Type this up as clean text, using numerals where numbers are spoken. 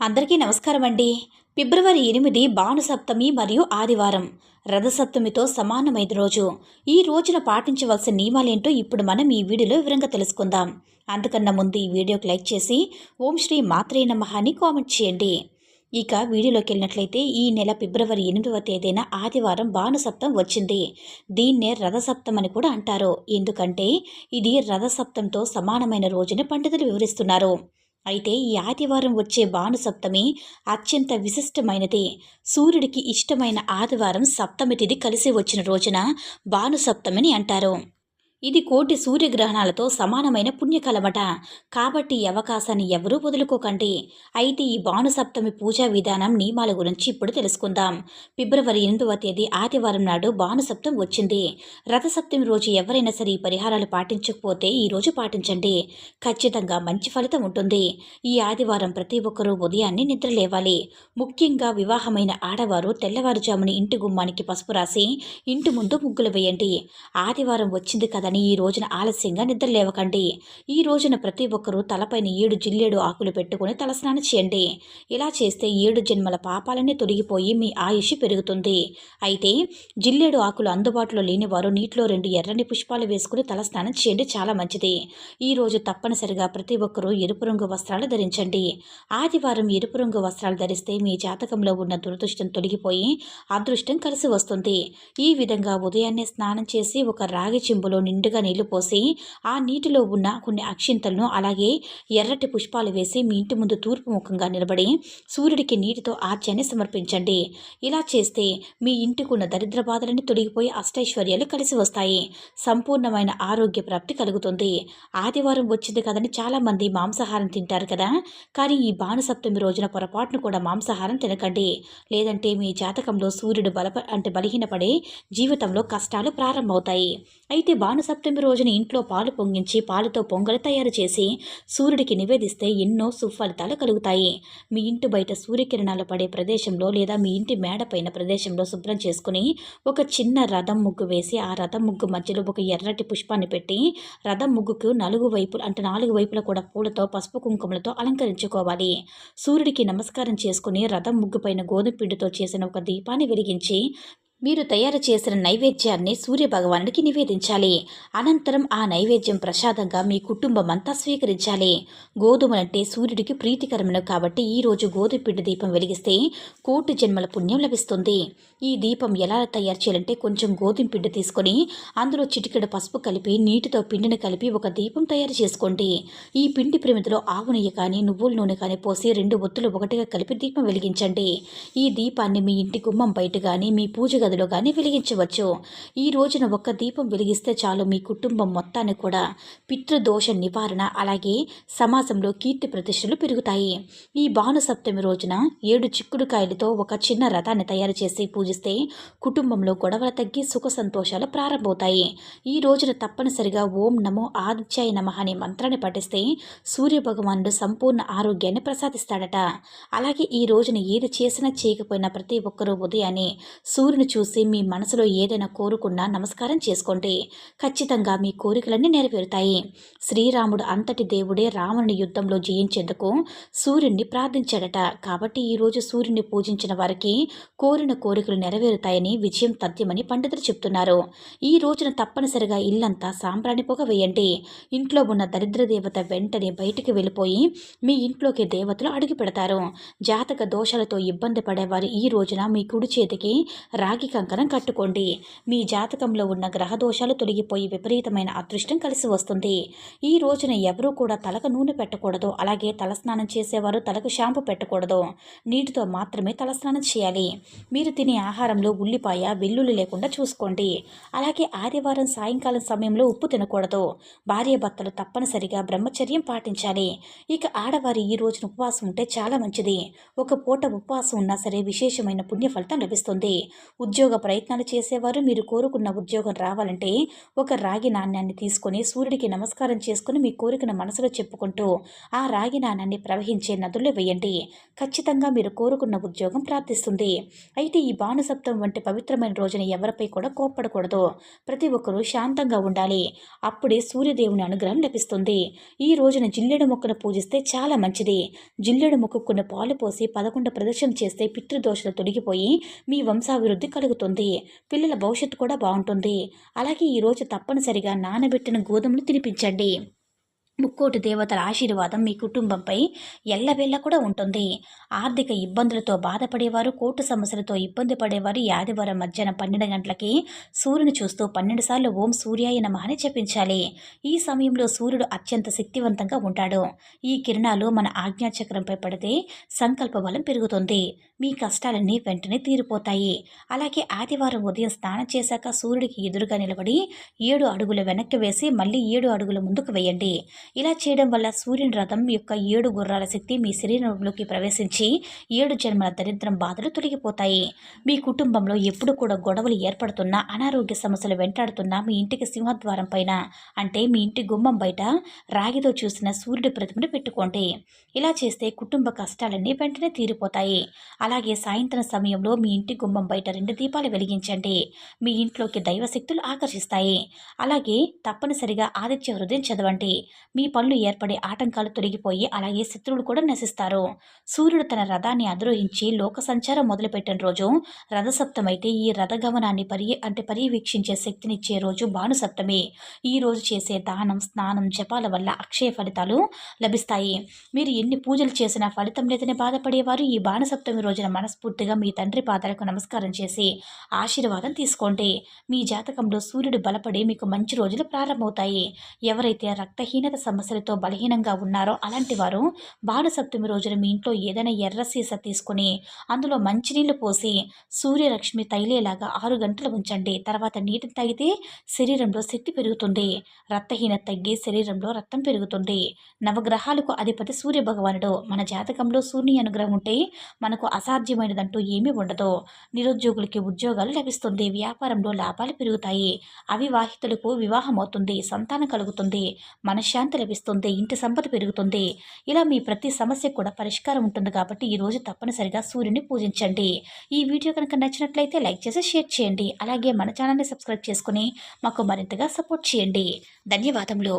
అందరికీ నమస్కారం అండి. ఫిబ్రవరి 8 భానుసప్తమి మరియు ఆదివారం. రథసప్తమితో సమానమైన రోజు. ఈ రోజున పాటించవలసిన నియమాలేంటో ఇప్పుడు మనం ఈ వీడియోలో వివరంగా తెలుసుకుందాం. అంతకన్నా ముందు ఈ వీడియోకి లైక్ చేసి ఓం శ్రీ మాత్రే నమః అని కామెంట్ చేయండి. ఇక వీడియోలోకి వెళ్ళినట్లయితే ఈ నెల ఫిబ్రవరి 8వ తేదీన ఆదివారం భానుసప్తం వచ్చింది. దీన్నే రథసప్తం అని కూడా అంటారు. ఎందుకంటే ఇది రథసప్తంతో సమానమైన రోజుని పండితులు వివరిస్తున్నారు. అయితే ఈ ఆదివారం వచ్చే భానుసప్తమి అత్యంత విశిష్టమైనది. సూర్యుడికి ఇష్టమైన ఆదివారం సప్తమి తిథి కలిసి వచ్చిన రోజున భానుసప్తమిని అంటారు. ఇది కోటి సూర్యగ్రహణాలతో సమానమైన పుణ్యకలమట. కాబట్టి ఈ అవకాశాన్ని ఎవరూ వదులుకోకండి. అయితే ఈ భానుసప్తమి పూజా విధానం నియమాల గురించి ఇప్పుడు తెలుసుకుందాం. ఫిబ్రవరి 8వ తేదీ ఆదివారం నాడు భానుసప్తం వచ్చింది. రథసప్తమి రోజు ఎవరైనా సరే ఈ పరిహారాలు పాటించకపోతే ఈ రోజు పాటించండి. ఖచ్చితంగా మంచి ఫలితం ఉంటుంది. ఈ ఆదివారం ప్రతి ఒక్కరూ ఉదయాన్నే నిద్ర లేవాలి. ముఖ్యంగా వివాహమైన ఆడవారు తెల్లవారుజామున ఇంటి గుమ్మానికి పసుపు రాసి ఇంటి ముందు ముగ్గులు వేయండి. ఆదివారం వచ్చింది కదా ఈ రోజున ఆలస్యంగా నిద్ర లేవకండి. ఈ రోజున ప్రతి ఒక్కరూ తలపైన 7 జిల్లేడు ఆకులు పెట్టుకుని తలస్నానం చేయండి. ఇలా చేస్తే 7 జన్మల పాపాలన్నీ తొలగిపోయి మీ ఆయుష్ పెరుగుతుంది. అయితే జిల్లేడు ఆకులు అందుబాటులో లేని వారు నీటిలో 2 ఎర్రని పుష్పాలు వేసుకుని తలస్నానం చేయండి, చాలా మంచిది. ఈ రోజు తప్పనిసరిగా ప్రతి ఒక్కరూ ఎరుపు రంగు వస్త్రాలు ధరించండి. ఆదివారం ఎరుపు రంగు వస్త్రాలు ధరిస్తే మీ జాతకంలో ఉన్న దురదృష్టం తొలగిపోయి అదృష్టం కలిసి వస్తుంది. ఈ విధంగా ఉదయాన్నే స్నానం చేసి ఒక రాగి చెంబులో నిండుగా నీళ్లు పోసి ఆ నీటిలో ఉన్న కొన్ని అక్షింతలను అలాగే ఎర్రటి పుష్పాలు వేసి మీ ఇంటి ముందు తూర్పు ముఖంగా నిలబడి సూర్యుడికి నీటితో ఆర్చాన్ని సమర్పించండి. ఇలా చేస్తే మీ ఇంటికున్న దరిద్ర బాధలన్నీ తొలగిపోయి అష్టైశ్వర్యాలు కలిసి వస్తాయి. సంపూర్ణమైన ఆరోగ్య ప్రాప్తి కలుగుతుంది. ఆదివారం వచ్చింది కదని చాలామంది మాంసాహారం తింటారు కదా, కానీ ఈ భానుసప్తమి రోజున పొరపాటును కూడా మాంసాహారం తినకండి. లేదంటే మీ జాతకంలో సూర్యుడు బలహీనపడే జీవితంలో కష్టాలు ప్రారంభమవుతాయి. అయితే భానుసప్తమి రోజున ఇంట్లో పాలు పొంగించి పాలతో పొంగలి తయారు చేసి సూర్యుడికి నివేదిస్తే ఎన్నో సుఫలితాలు కలుగుతాయి. మీ ఇంటి బయట సూర్యకిరణాలు పడే ప్రదేశంలో లేదా మీ ఇంటి మేడపైన ప్రదేశంలో శుభ్రం చేసుకుని ఒక చిన్న రథం ముగ్గు వేసి ఆ రథం ముగ్గు మధ్యలో ఒక ఎర్రటి పుష్పాన్ని పెట్టి రథం ముగ్గుకు 4 వైపులా కూడా పూలతో పసుపు కుంకుమలతో అలంకరించుకోవాలి. సూర్యుడికి నమస్కారం చేసుకుని రథం ముగ్గు పైన గోధుమ పిండితో చేసిన ఒక దీపాన్ని వెలిగించి మీరు తయారు చేసిన నైవేద్యాన్ని సూర్యభగవానుడికి నివేదించాలి. అనంతరం ఆ నైవేద్యం ప్రసాదంగా మీ కుటుంబం అంతా స్వీకరించాలి. గోధుమలంటే సూర్యుడికి ప్రీతికరమైనవి కాబట్టి ఈరోజు గోధుమ పిండి దీపం వెలిగిస్తే కోటి జన్మల పుణ్యం లభిస్తుంది. ఈ దీపం ఎలా తయారు చేయాలంటే కొంచెం గోధుమ పిండి తీసుకొని అందులో చిటికెడు పసుపు కలిపి నీటితో పిండిని కలిపి ఒక దీపం తయారు చేసుకోండి. ఈ పిండి ప్రమిదలో ఆవు నెయ్యి కానీ నువ్వుల నూనె కానీ పోసి 2 ఒత్తులు ఒకటిగా కలిపి దీపం వెలిగించండి. ఈ దీపాన్ని మీ ఇంటి గుమ్మం బయట కానీ మీ పూజ గదిలో కానీ వెలిగించవచ్చు. ఈ రోజున ఒక్క దీపం వెలిగిస్తే చాలు మీ కుటుంబం మొత్తాన్ని కూడా పితృదోష నివారణ అలాగే సమాజంలో కీర్తి ప్రతిష్టలు పెరుగుతాయి. ఈ భానుసప్తమి రోజున 7 చిక్కుడుకాయలతో ఒక చిన్న రథాన్ని తయారు చేసి పూజిస్తే కుటుంబంలో గొడవలు తగ్గి సుఖ సంతోషాలు ప్రారంభమవుతాయి. ఈ రోజున తప్పనిసరిగా ఓం నమో ఆదిత్యాయ నమః అనే మంత్రాన్ని పఠిస్తే సూర్యభగవానుడు సంపూర్ణ ఆరోగ్యాన్ని ప్రసాదిస్తాడట. అలాగే ఈ రోజున ఏది చేసినా చేయకపోయినా ప్రతి ఒక్కరూ ఉదయాన్నే సూర్యుని చూసి మీ మనసులో ఏదైనా కోరుకున్నా నమస్కారం చేసుకోండి. ఖచ్చితంగా మీ కోరికలన్నీ నెరవేరుతాయి. శ్రీరాముడు అంతటి దేవుడే రావణుని యుద్ధంలో జయించేందుకు సూర్యుడిని ప్రార్థించాడట. కాబట్టి ఈరోజు సూర్యుడిని పూజించిన వారికి కోరిన కోరికలు నెరవేరుతాయని విజయం తథ్యమని పండితులు చెప్తున్నారు. ఈ రోజున తప్పనిసరిగా ఇల్లంతా సాంబ్రాణి పొగ వేయండి. ఇంట్లో ఉన్న దరిద్ర దేవత వెంటనే బయటికి వెళ్ళిపోయి మీ ఇంట్లోకి దేవతలు అడుగు పెడతారు. జాతక దోషాలతో ఇబ్బంది పడేవారు ఈ రోజున మీ కుడి చేతికి రాగి కంకణం కట్టుకోండి. మీ జాతకంలో ఉన్న గ్రహ దోషాలు తొలగిపోయి విపరీతమైన అదృష్టం కలిసి వస్తుంది. ఈ రోజున ఎవరూ కూడా తలకు నూనె పెట్టకూడదు. అలాగే తలస్నానం చేసేవారు తలకు షాంపూ పెట్టకూడదు. నీటితో మాత్రమే తలస్నానం చేయాలి. మీరు తినే ఆహారంలో ఉల్లిపాయ వెల్లుల్లి లేకుండా చూసుకోండి. అలాగే ఆదివారం సాయంకాలం సమయంలో ఉప్పు తినకూడదు. భార్యాభర్తలు తప్పనిసరిగా బ్రహ్మచర్యం పాటించాలి. ఇక ఆడవారి ఈ రోజున ఉపవాసం ఉంటే చాలా మంచిది. ఒక పూట ఉపవాసం ఉన్నా సరే విశేషమైన పుణ్య ఫలితం లభిస్తుంది. ఉద్యోగ ప్రయత్నాలు చేసేవారు మీరు కోరుకున్న ఉద్యోగం రావాలంటే ఒక రాగి నాణ్యాన్ని తీసుకొని సూర్యుడికి నమస్కారం చేసుకుని మీ కోరికను మనసులో చెప్పుకుంటూ ఆ రాగి నాణ్యాన్ని ప్రవహించే నదుల్లో వేయండి. ఖచ్చితంగా మీరు కోరుకున్న ఉద్యోగం ప్రార్థిస్తుంది. అయితే ఈ భానుసప్తం వంటి పవిత్రమైన రోజున ఎవరిపై కూడా కోప్పడకూడదు. ప్రతి ఒక్కరూ శాంతంగా ఉండాలి. అప్పుడే సూర్యదేవుని అనుగ్రహం లభిస్తుంది. ఈ రోజున జిల్లేడు మొక్కను పూజిస్తే చాలా మంచిది. జిల్లేడు మొక్కకు కొన్ని పాలు పోసి 11 ప్రదక్షిణ చేస్తే పితృదోషాలు తొలగిపోయి మీ వంశాభివృద్ధి కలుగుతుంది. పిల్లల భవిష్యత్తు కూడా బాగుంటుంది. అలాగే ఈరోజు తప్పనిసరిగా నానబెట్టిన గోధుమలు తినిపించండి. ముక్కోటి దేవతల ఆశీర్వాదం మీ కుటుంబంపై ఎల్లవేళ కూడా ఉంటుంది. ఆర్థిక ఇబ్బందులతో బాధపడేవారు, కోర్టు సమస్యలతో ఇబ్బంది పడేవారు ఈ ఆదివారం మధ్యాహ్నం 12 గంటలకి సూర్యుని చూస్తూ 12 సార్లు ఓం సూర్యాయ నమః అని జపించాలి. ఈ సమయంలో సూర్యుడు అత్యంత శక్తివంతంగా ఉంటాడు. ఈ కిరణాలు మన ఆజ్ఞాచక్రంపై పడితే సంకల్ప బలం పెరుగుతుంది. మీ కష్టాలన్నీ వెంటనే తీరిపోతాయి. అలాగే ఆదివారం ఉదయం స్నానం చేశాక సూర్యుడికి ఎదురుగా నిలబడి 7 అడుగులు వెనక్కి వేసి మళ్ళీ 7 అడుగులు ముందుకు వేయండి. ఇలా చేయడం వల్ల సూర్యుని రథం యొక్క 7 గుర్రాల శక్తి మీ శరీరంలోకి ప్రవేశించి 7 జన్మల దరిద్రం బాధలు తొలగిపోతాయి. మీ కుటుంబంలో ఎప్పుడు కూడా గొడవలు ఏర్పడుతున్నా, అనారోగ్య సమస్యలు వెంటాడుతున్నా మీ ఇంటికి సింహద్వారం పైన అంటే మీ ఇంటి గుమ్మం బయట రాగితో చూసిన సూర్యుడి ప్రతిమను పెట్టుకోండి. ఇలా చేస్తే కుటుంబ కష్టాలన్నీ వెంటనే తీరిపోతాయి. అలాగే సాయంత్రం సమయంలో మీ ఇంటి గుమ్మం బయట 2 దీపాలు వెలిగించండి. మీ ఇంట్లోకి దైవశక్తులు ఆకర్షిస్తాయి. అలాగే తప్పనిసరిగా ఆదిత్య హృదయం చదవండి. మీ పనులు ఏర్పడే ఆటంకాలు తొలగిపోయి అలాగే శత్రువులు కూడా నశిస్తారు. సూర్యుడు తన రథాన్ని అధిరోహించి లోక సంచారం మొదలుపెట్టిన రోజు రథసప్తమైతే ఈ రథగమనాన్ని పర్యవేక్షించే శక్తినిచ్చే రోజు భానుసప్తమి. ఈ రోజు చేసే దానం, స్నానం, జపాల వల్ల అక్షయ ఫలితాలు లభిస్తాయి. మీరు ఎన్ని పూజలు చేసినా ఫలితం లేదని బాధపడేవారు ఈ భానుసప్తమి రోజున మనస్ఫూర్తిగా మీ తండ్రి పాదాలకు నమస్కారం చేసి ఆశీర్వాదం తీసుకోండి. మీ జాతకంలో సూర్యుడు బలపడి మీకు మంచి రోజులు ప్రారంభమవుతాయి. ఎవరైతే రక్తహీనత సమస్యలతో బలహీనంగా ఉన్నారో అలాంటి వారు భానుసప్తమి రోజున మీ ఇంట్లో ఏదైనా ఎర్ర సీస తీసుకుని అందులో మంచినీళ్లు పోసి సూర్యరశ్మి తగిలేలాగా 6 గంటలు ఉంచండి. తర్వాత నీటిని తాగితే శరీరంలో శక్తి పెరుగుతుంది. రక్తహీనత తగ్గి శరీరంలో రక్తం పెరుగుతుంది. నవగ్రహాలకు అధిపతి సూర్య భగవానుడు. మన జాతకంలో సూర్యుని అనుగ్రహం ఉంటే మనకు అసాధ్యమైనదంటూ ఏమీ ఉండదు. నిరుద్యోగులకి ఉద్యోగాలు లభిస్తుంది. వ్యాపారంలో లాభాలు పెరుగుతాయి. అవివాహితులకు వివాహం అవుతుంది. సంతానం కలుగుతుంది. మనశ్శాంతి లభిస్తుంది. ఇంటి సంపద పెరుగుతుంది. ఇలా మీ ప్రతి సమస్య కూడా పరిష్కారం ఉంటుంది. కాబట్టి ఈరోజు తప్పనిసరిగా సూర్యుని పూజించండి. ఈ వీడియో కనుక నచ్చినట్లయితే లైక్ చేసి షేర్ చేయండి. అలాగే మన ఛానల్ని సబ్స్క్రైబ్ చేసుకుని మాకు మరింతగా సపోర్ట్ చేయండి. ధన్యవాదములు.